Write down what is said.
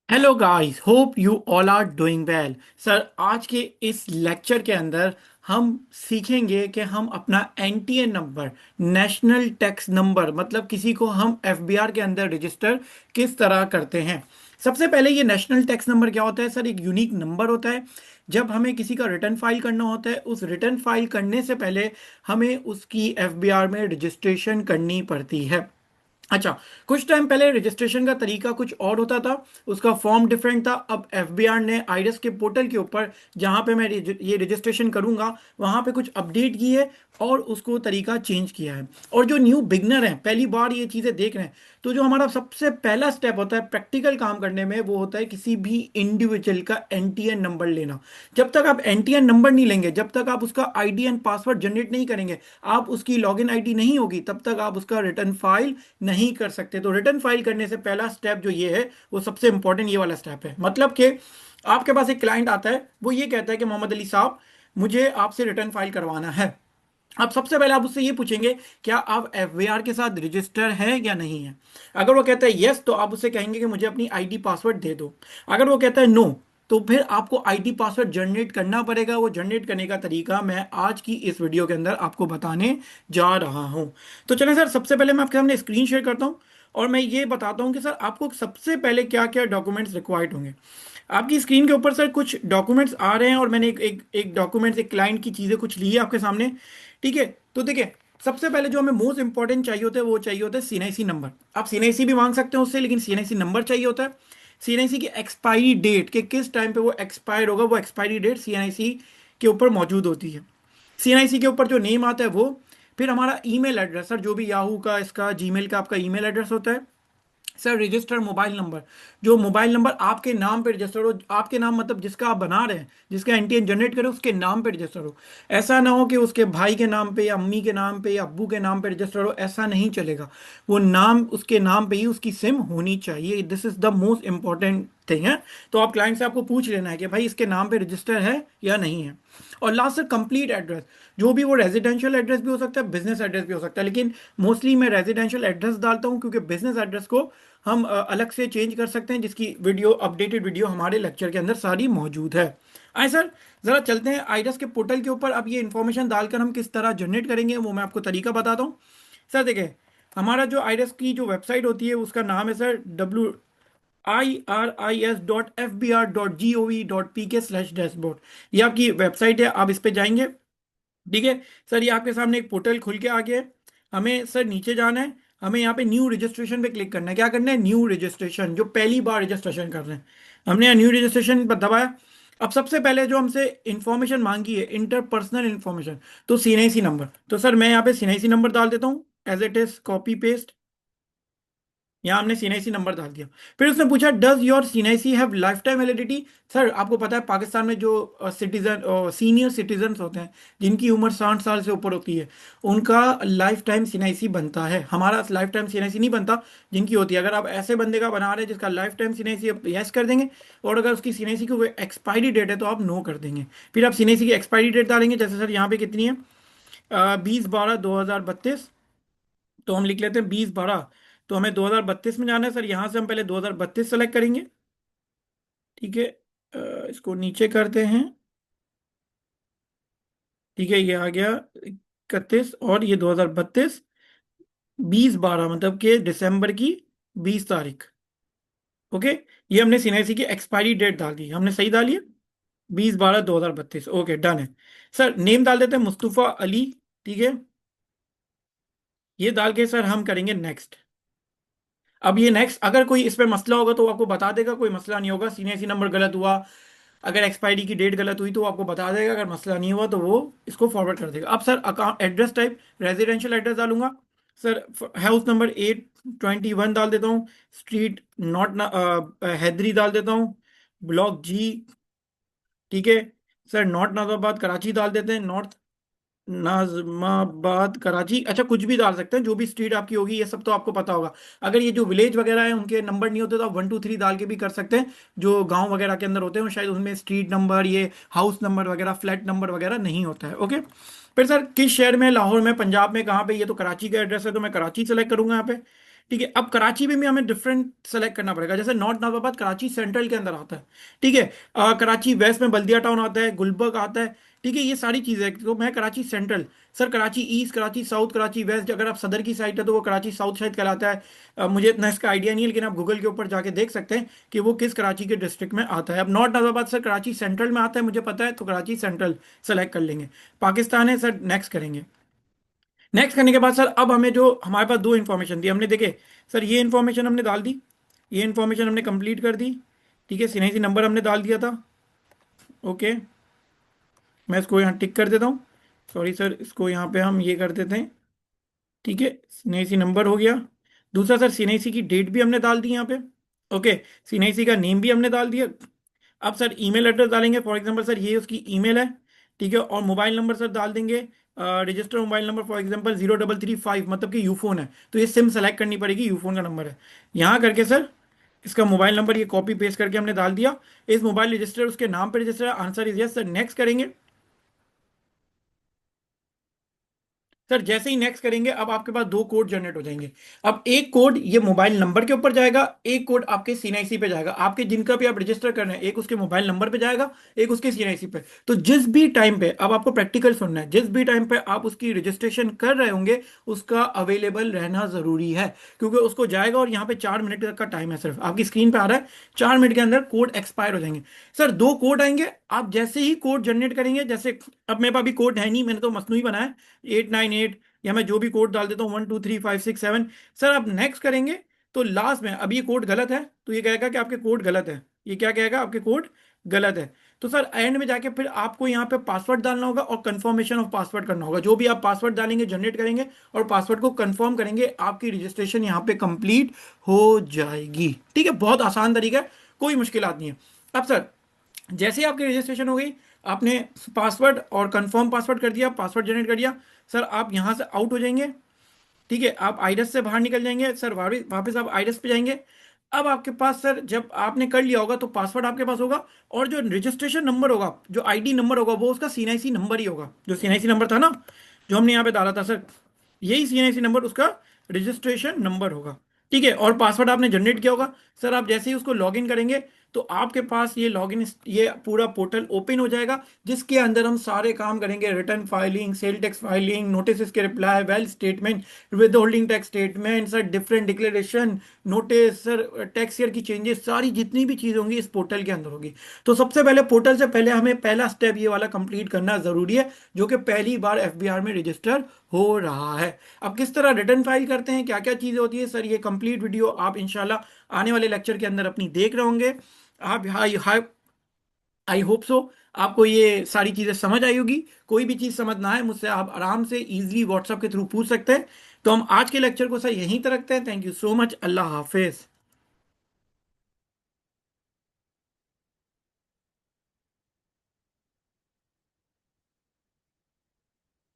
Hello guys, hope you all are doing well. Sir, आज के इस लेक्चर के अंदर हम सीखेंगे कि हम अपना NTA number, national tax number, मतलब किसी को हम एफबीआर के अंदर रजिस्टर किस तरह करते हैं। सबसे पहले ये नेशनल टैक्स नंबर क्या होता है सर? एक यूनिक नंबर होता है। जब हमें किसी का रिटर्न फाइल करना होता है, उस रिटर्न फाइल करने से पहले हमें उसकी एफबीआर में रजिस्ट्रेशन करनी पड़ती है। अच्छा, कुछ टाइम पहले रजिस्ट्रेशन का तरीका कुछ और होता था, उसका फॉर्म डिफरेंट था। अब एफबीआर ने आईआरएस के पोर्टल के ऊपर जहां पे मैं ये रजिस्ट्रेशन करूंगा वहां पे कुछ अपडेट की है और उसको तरीका चेंज किया है। और जो न्यू बिगनर हैं, पहली बार ये चीजें देख रहे हैं, तो जो हमारा सबसे पहला स्टेप होता है प्रैक्टिकल काम करने में, वो होता है किसी भी इंडिविजुअल का एनटीएन नंबर लेना। जब तक आप एनटीएन नंबर नहीं लेंगे, जब तक आप उसका आईडी एंड पासवर्ड जनरेट नहीं करेंगे, आप उसकी लॉगिन आईडी नहीं होगी, तब तक आप उसका रिटर्न फाइल नहीं कर सकते। तो रिटर्न फाइल करने से पहला स्टेप जो ये है, वो सबसे इंपॉर्टेंट ये वाला स्टेप है। मतलब कि आपके पास एक क्लाइंट आता है, वो ये कहता है कि मोहम्मद अली साहब, मुझे आपसे रिटर्न फाइल करवाना है। अब सबसे पहले आप उससे ये पूछेंगे, क्या आप एफबीआर के साथ रजिस्टर हैं या नहीं है। अगर वो कहता है यस, तो आप उससे कहेंगे कि मुझे अपनी आईडी पासवर्ड दे दो। अगर वो कहता है नो, तो फिर आपको आईडी पासवर्ड जनरेट करना पड़ेगा। वो जनरेट करने का तरीका मैं आज की इस वीडियो के अंदर आपको बताने जा रहा हूं। तो चलें सर, सबसे पहले मैं आपके सामने स्क्रीन शेयर करता हूं और मैं ये बताता हूं कि सर आपको सबसे पहले क्या क्या डॉक्यूमेंट्स रिक्वायर्ड होंगे। आपकी स्क्रीन के ऊपर सर कुछ डॉक्यूमेंट्स आ रहे हैं और मैंने एक डॉक्यूमेंट्स, एक क्लाइंट की चीज़ें कुछ ली है आपके सामने। ठीक है, तो देखिए, सबसे पहले जो हमें मोस्ट इंपॉर्टेंट चाहिए होता है, वो चाहिए होता है सीएनआईसी नंबर। आप सीएनआईसी भी मांग सकते हैं उससे, लेकिन सीएनआईसी नंबर चाहिए होता है। सीएनआईसी की एक्सपायरी डेट, कि किस टाइम पे वो एक्सपायर होगा, वो एक्सपायरी डेट सीएनआईसी के ऊपर मौजूद होती है। सीएनआईसी के ऊपर जो नेम आता है वो, फिर हमारा ईमेल एड्रेस सर, जो भी याहू का, इसका जीमेल का आपका ईमेल एड्रेस होता है। सर रजिस्टर मोबाइल नंबर, जो मोबाइल नंबर आपके नाम पे रजिस्टर हो, आपके नाम मतलब जिसका आप बना रहे हैं, जिसका एनटीएन जनरेट करे, उसके नाम पे रजिस्टर हो। ऐसा ना हो कि उसके भाई के नाम पे या अम्मी के नाम पे या अब्बू के नाम पे रजिस्टर हो, ऐसा नहीं चलेगा। वो नाम, उसके नाम पे ही उसकी सिम होनी चाहिए। This is the most important thing है। तो आप क्लाइंट से आपको पूछ लेना है कि भाई इसके नाम पे रजिस्टर है या नहीं है। और लास्ट सर, कंप्लीट एड्रेस, जो भी वो रेजिडेंशियल एड्रेस भी हो सकता है, बिजनेस एड्रेस भी हो सकता है, लेकिन मोस्टली मैं रेजिडेंशियल एड्रेस डालता हूँ, क्योंकि बिजनेस एड्रेस को हम अलग से चेंज कर सकते हैं, जिसकी वीडियो, अपडेटेड वीडियो हमारे लेक्चर के अंदर सारी मौजूद है। आए सर, जरा चलते हैं आईरस के पोर्टल के ऊपर। अब ये इन्फॉर्मेशन डालकर हम किस तरह जनरेट करेंगे, वो मैं आपको तरीका बताता हूँ। सर देखिए, हमारा जो आईरस की जो वेबसाइट होती है, उसका नाम है सर WIRIS.FBR.gov.pk/डैशबोर्ड। ये आपकी वेबसाइट है, आप इस पे जाएंगे। ठीक है सर, ये आपके सामने एक पोर्टल खुल के आ गया है। हमें सर नीचे जाना है, हमें यहाँ पे न्यू रजिस्ट्रेशन पे क्लिक करना है। क्या करना है? न्यू रजिस्ट्रेशन, जो पहली बार रजिस्ट्रेशन कर रहे हैं। हमने यहाँ न्यू रजिस्ट्रेशन पर दबाया। अब सबसे पहले जो हमसे इंफॉर्मेशन मांगी है, इंटर पर्सनल इंफॉर्मेशन, तो सीएनआईसी नंबर। तो सर मैं यहाँ पे सीएनआईसी नंबर डाल देता हूँ, as it is copy paste. यहाँ हमने सीएनआईसी नंबर डाल दिया। फिर उसने पूछा, does your CNIC have lifetime validity. Sir आपको पता है पाकिस्तान में जो सिटीजन, सीनियर सिटीजन होते हैं, जिनकी उम्र 60 साल से ऊपर होती है, उनका लाइफ टाइम सीएनआईसी बनता है। हमारा लाइफ टाइम सीएनआईसी नहीं बनता, जिनकी होती है। अगर आप ऐसे बंदे का बना रहे हैं जिसका लाइफ टाइम सीएनआईसी, आप यस कर देंगे। और अगर उसकी सीएनआईसी की कोई एक्सपायरी डेट है, तो आप नो कर देंगे। फिर आप सीएनआईसी की एक्सपायरी डेट डालेंगे, जैसे सर यहाँ पे कितनी है, 20/12/2032। तो हम लिख लेते हैं 20/12। तो हमें 2032 में जाना है सर। यहाँ से हम पहले 2032 सेलेक्ट करेंगे। ठीक है, इसको नीचे करते हैं। ठीक है, ये आ गया 31, और ये 2032, 20/12 मतलब कि दिसंबर की 20 तारीख। ओके, ये हमने सीएनआईसी की एक्सपायरी डेट डाल दी, हमने सही डाली है, 20/12/2032। ओके, डन है। सर नेम डाल देते हैं, मुस्तफ़ा अली। ठीक है, ये डाल के सर हम करेंगे नेक्स्ट। अब ये नेक्स्ट, अगर कोई इस पे मसला होगा तो वो आपको बता देगा, कोई मसला नहीं होगा। सीएनआईसी नंबर गलत हुआ, अगर एक्सपायरी की डेट गलत हुई, तो वो आपको बता देगा। अगर मसला नहीं हुआ तो वो इसको फॉरवर्ड कर देगा। अब sir account address type, residential address डालूंगा सर। हाउस नंबर 821 डाल देता हूँ। स्ट्रीट नॉट, हैदरी डाल देता हूँ, ब्लॉक जी। ठीक है सर, नॉर्थ नाजाबाद कराची डाल देते हैं, नॉर्थ नाजमाबाद कराची। अच्छा, कुछ भी डाल सकते हैं, जो भी स्ट्रीट आपकी होगी, ये सब तो आपको पता होगा। अगर ये जो विलेज वगैरह है उनके नंबर नहीं होते, तो आप 1 2 3 डाल के भी कर सकते हैं। जो गांव वगैरह के अंदर होते हैं, शायद उनमें स्ट्रीट नंबर, ये हाउस नंबर वगैरह, फ्लैट नंबर वगैरह नहीं होता है। ओके, फिर सर किस शहर में, लाहौर में, पंजाब में, कहाँ पे, ये तो कराची का एड्रेस है, तो मैं कराची सेलेक्ट करूंगा यहाँ पे। ठीक है, अब कराची में भी हमें डिफरेंट सेलेक्ट करना पड़ेगा, जैसे नॉर्थ नाजाबाद कराची सेंट्रल के अंदर आता है। ठीक है, कराची वेस्ट में बल्दिया टाउन आता है, गुलबर्ग आता है। ठीक है, ये सारी चीजें, तो मैं Karachi central. Sir Karachi east, Karachi south, Karachi west, अगर आप सदर की साइड है तो वो कराची साउथ साइड कहलाता है। मुझे इतना इसका आइडिया नहीं है, लेकिन आप गूगल के ऊपर जाके देख सकते हैं कि वो किस कराची के डिस्ट्रिक्ट में आता है। अब north Nazimabad sir Karachi central में आता है, मुझे पता है, तो कराची सेंट्रल सेलेक्ट कर लेंगे। पाकिस्तान है सर, नेक्स्ट करेंगे। नेक्स्ट करने के बाद सर अब हमें जो हमारे पास दो इन्फॉर्मेशन दी हमने, देखे सर, ये इन्फॉर्मेशन हमने डाल दी, ये इन्फॉर्मेशन हमने कंप्लीट कर दी। ठीक है, सीनाई सी नंबर हमने डाल दिया था। ओके, मैं इसको यहाँ टिक कर देता हूँ। सॉरी सर, इसको यहाँ पे हम ये कर देते हैं। ठीक है, सीनाई सी नंबर हो गया। दूसरा सर, सीनाई सी की डेट भी हमने डाल दी यहाँ पे। ओके, सीनाई सी का नेम भी हमने डाल दिया। अब सर ईमेल एड्रेस डालेंगे, फॉर एग्जांपल सर ये उसकी ईमेल है। ठीक है, और मोबाइल नंबर सर डाल देंगे, register mobile number for example 0335, मतलब कि यूफोन है, तो ये सिम सेलेक्ट करनी पड़ेगी, यूफोन का नंबर है। यहाँ करके सर इसका मोबाइल नंबर ये कॉपी पेस्ट करके हमने डाल दिया। इस मोबाइल रजिस्टर उसके नाम पे रजिस्टर है, answer is yes sir, next करेंगे। सर जैसे ही नेक्स्ट करेंगे, अब आपके पास दो कोड जनरेट हो जाएंगे। अब एक कोड ये मोबाइल नंबर के ऊपर जाएगा, एक कोड आपके सीएनआईसी पे जाएगा, आपके जिनका भी आप रजिस्टर कर रहे हैं, एक उसके मोबाइल नंबर पे जाएगा, एक उसके सीएनआईसी पे। तो जिस भी टाइम पे, अब आपको प्रैक्टिकल सुनना है, जिस भी टाइम पे आप उसकी रजिस्ट्रेशन कर रहे होंगे, उसका अवेलेबल रहना जरूरी है, क्योंकि उसको जाएगा और यहाँ पे 4 मिनट तक का टाइम है, सिर्फ आपकी स्क्रीन पे आ रहा है 4 मिनट के अंदर कोड एक्सपायर हो जाएंगे। सर दो कोड आएंगे, आप जैसे ही कोड जनरेट करेंगे, जैसे अब मेरे पास अभी कोड है नहीं, मैंने तो मसनू ही बनाया 898, या मैं जो भी कोड डाल देता हूँ 1 2 3 5 6 7। सर आप नेक्स्ट करेंगे तो लास्ट में, अब ये कोड गलत है तो ये कहेगा कि आपके कोड गलत है, ये क्या कहेगा, आपके कोड गलत है। तो सर एंड में जाके फिर आपको यहाँ पे पासवर्ड डालना होगा और कंफर्मेशन ऑफ पासवर्ड करना होगा, जो भी आप पासवर्ड डालेंगे जनरेट करेंगे और पासवर्ड को कंफर्म करेंगे, आपकी रजिस्ट्रेशन यहाँ पे कंप्लीट हो जाएगी। ठीक है, बहुत आसान तरीका है, कोई मुश्किल नहीं है। अब सर जैसे ही आपकी रजिस्ट्रेशन हो गई, आपने पासवर्ड और कंफर्म पासवर्ड कर दिया, पासवर्ड जनरेट कर दिया, सर आप यहां से आउट हो जाएंगे। ठीक है, आप आइडस से बाहर निकल जाएंगे सर, वापस आप आइडस पे जाएंगे। अब आपके पास सर, जब आपने कर लिया होगा तो पासवर्ड आपके पास होगा, और जो रजिस्ट्रेशन नंबर होगा, जो आईडी नंबर होगा, वो उसका सीएनआईसी नंबर ही होगा, जो सीएनआईसी नंबर था ना, जो हमने यहाँ पे डाला था सर, यही सीएनआईसी नंबर उसका रजिस्ट्रेशन नंबर होगा। ठीक है, और पासवर्ड आपने जनरेट किया होगा। सर आप जैसे ही उसको लॉगिन करेंगे तो आपके पास ये लॉगिन, ये पूरा पोर्टल ओपन हो जाएगा, जिसके अंदर हम सारे काम करेंगे, return filing, sale tax filing, notice के reply, wealth statement, withholding tax statement sir, different declaration, notice sir, tax year की चेंजेस, सारी जितनी भी चीज़ होंगी इस पोर्टल के अंदर होगी। तो सबसे पहले पोर्टल से पहले हमें पहला स्टेप ये वाला कंप्लीट करना जरूरी है, जो कि पहली बार एफबीआर में रजिस्टर हो रहा है। अब किस तरह रिटर्न फाइल करते हैं, क्या क्या चीज़ें होती है सर, ये कंप्लीट वीडियो आप इंशाल्लाह आने वाले लेक्चर के अंदर अपनी देख रहे होंगे। आप आई होप सो आपको ये सारी चीज़ें समझ आई होगी। कोई भी चीज़ समझ ना आए, मुझसे आप आराम से इजीली व्हाट्सएप के थ्रू पूछ सकते हैं। तो हम आज के लेक्चर को सर यहीं तक रखते हैं। थैंक यू सो मच, अल्लाह हाफिज़।